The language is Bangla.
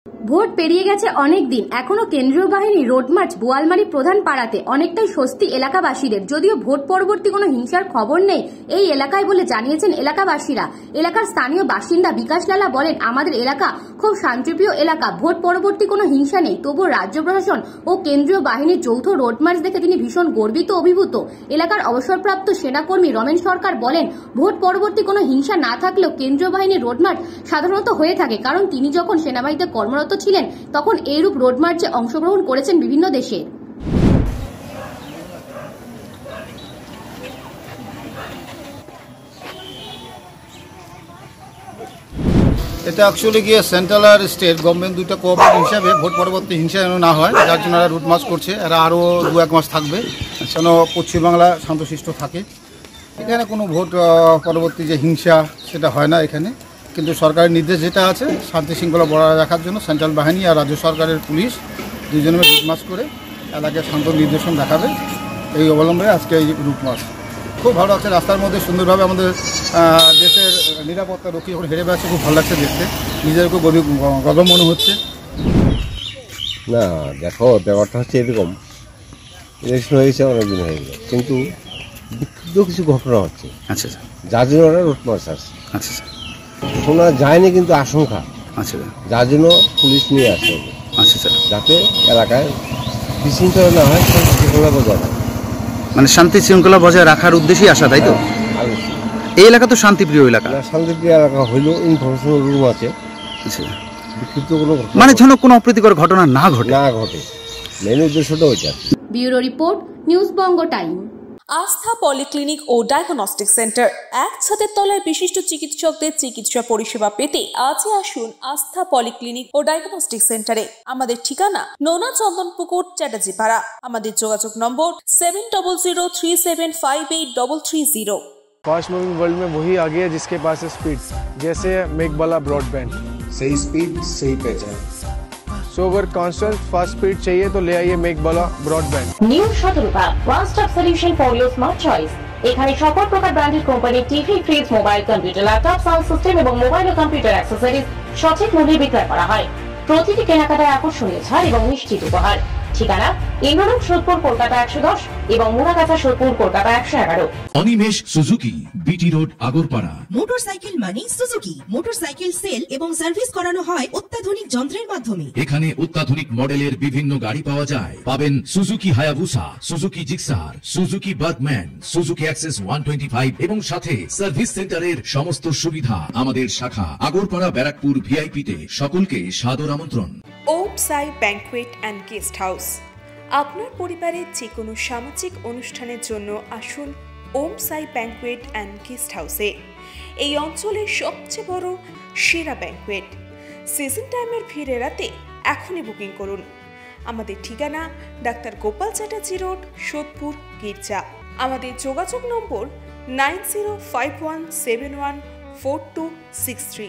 ভোট পেরিয়ে গেছে অনেক দিন, এখনো কেন্দ্রীয় বাহিনী রোডমার্চ বোয়ালমারি প্রধান পাড়াতে, অনেকটাই স্বস্তি এলাকাবাসীদের। যদিও ভোট পরবর্তী কোনো হিংসার খবর নেই এই এলাকায় বলে জানিয়েছেন এলাকাবাসীরা। এলাকার স্থানীয় বাসিন্দা বিকাশ লালা বলেন, আমাদের এলাকা খুব শান্তিপ্রিয় এলাকা, ভোট পরবর্তী কোনো হিংসা নেই। তবুও রাজ্য প্রশাসন ও কেন্দ্রীয় বাহিনীর যৌথ রোডমার্চ দেখে তিনি ভীষণ গর্বিত অভিভূত। এলাকার অবসরপ্রাপ্ত সেনাকর্মী রমেন সরকার বলেন, ভোট পরবর্তী কোনো হিংসা না থাকলেও কেন্দ্রীয় বাহিনীর রোডমার্চ সাধারণত হয়ে থাকে, কারণ তিনি যখন সেনাবাহিনীতে কর্মরত ছিলেন তখন এইরূপ রোড মার্চে অংশগ্রহণ করেছেন বিভিন্ন দেশের। এটা অ্যাকচুয়ালি গিয়ে সেন্ট্রাল আর স্টেট গভর্নমেন্ট দুটো কোঅপারেট হিসাবে ভোট পরবর্তী হিংসা যেন না হয়, যার জন্য এরা রুট মার্চ করছে। এরা আরও 2-1 মাস থাকবে যেন পশ্চিমবাংলা শান্তশিষ্ট থাকে। এখানে কোনো ভোট পরবর্তী যে হিংসা সেটা হয় না এখানে, কিন্তু সরকারের নির্দেশ যেটা আছে শান্তি শৃঙ্খলা বজায় রাখার জন্য সেন্ট্রাল বাহিনী আর রাজ্য সরকারের পুলিশ দুজনে রুট মার্চ করে এলাকায় শান্ত নির্দেশন দেখাবে। এই অবলম্বনে আজকে এই রুট মার্চ খুব ভালো লাগছে। রাস্তার মধ্যে সুন্দরভাবে আমাদের দেশের নিরাপত্তা রক্ষী যখন হেরে বেড়াচ্ছে, খুব ভালো লাগছে দেখতে, নিজেদেরকে গর্ব মনে হচ্ছে। না দেখো, ব্যাপারটা হচ্ছে এরকম, ইলেকশন হয়ে গেছে অনেকদিন হয়ে গেল, কিন্তু বিক্ষিপ্ত কিছু ঘটনা হচ্ছে। আচ্ছা যার জন্য ওরা রুট মার্চ আসছে। আচ্ছা শোনা যায়নি কিন্তু আশঙ্কা, আচ্ছা যার জন্য পুলিশ নিয়ে আসে। আচ্ছা স্যার, যাতে এলাকায় বিশৃঙ্খলা না হয়, শান্তিশৃঙ্খলা বজায় রাখে। মানে শান্তি শৃঙ্খলা বজায় রাখার উদ্দেশ্যেই আসা, তাই তো? এই এলাকা তো শান্তিপ্রিয় এলাকা। শান্তিপ্রিয় এলাকা হইলেও ইনফরমেশন রুম আছে। আচ্ছা, বিক্ষিপ্ত কোনো মানে যেন কোনো অপ্রীতিকর ঘটনা না ঘটে। মেন উদ্দেশ্যটা ওইটা। ব্যুরো রিপোর্ট, নিউজ বঙ্গ টাইম। আস্থা পলিক্লিনিক ও ডায়াগনস্টিক সেন্টার, এক ছাদের তলায় বিশিষ্ট চিকিৎসকদের চিকিৎসা পরিষেবা পেতে আজই আসুন আস্থা পলিক্লিনিক ও ডায়াগনস্টিক সেন্টারে। আমাদের ঠিকানা নোনা চন্দনপুকুর, চ্যাটার্জিপাড়া। আমাদের যোগাযোগ নম্বর 7003758330। फास्ट मूविंग वर्ल्ड में वही आगे है जिसके पास है स्पीड, जैसे मेघबाला ब्रॉडबैंड। सही स्पीड सही पहचान। सो अगर कांस्टेंट फास्ट स्पीड चाहिए तो ले आइए Meghbala broadband. New Shatarupa one stop solution for your smart choice. এখানে সকল প্রকার ব্র্যান্ডেড কোম্পানির TV, fridge, mobile, computer, laptop, sound system এবং মোবাইল ও কম্পিউটার অ্যাক্সেসরিজ সঠিক মূল্যে বিক্রয় করা হয়। প্রতিটি কেনাকাটায় আকর্ষণীয় ছাড় এবং নিশ্চিত উপহার। ঠিকানা ইন্দ্রনগর, সোদপুর, কলকাতা 110 এবং Murakacha, Sodepur, Kolkata 111। Animesh Suzuki, BT road, Agarpara. Motorcycle মানে সুজুকি। মোটরসাইকেল সেল এবং সার্ভিস করানো হয় অত্যাধুনিক যন্ত্রের মাধ্যমে। এখানে অত্যাধুনিক মডেলের বিভিন্ন গাড়ি পাওয়া যায়। পাবেন Suzuki Hayabusa, Suzuki Gixxer, Suzuki Bergman, Suzuki access 125 এবং সাথে সার্ভিস সেন্টারের সমস্ত সুবিধা। আমাদের শাখা আগরপাড়া, ব্যারাকপুর ভিআইপি তে। সকলকে সাদর আমন্ত্রণ। ওম সাই ব্যাংকুয়েট অ্যান্ড গেস্ট হাউস। আপনার পরিবারের যে কোনো সামাজিক অনুষ্ঠানের জন্য আসুন ওম সাই ব্যাংকুয়েট অ্যান্ড গেস্ট হাউসে। এই অঞ্চলের সবচেয়ে বড় সেরা ব্যাংকুয়েট। সিজন টাইমের ভিড় এড়াতে এখনই বুকিং করুন। আমাদের ঠিকানা ডাক্তার গোপাল চ্যাটার্জি রোড, সোদপুর, গির্জা। আমাদের যোগাযোগ নম্বর 9051714263।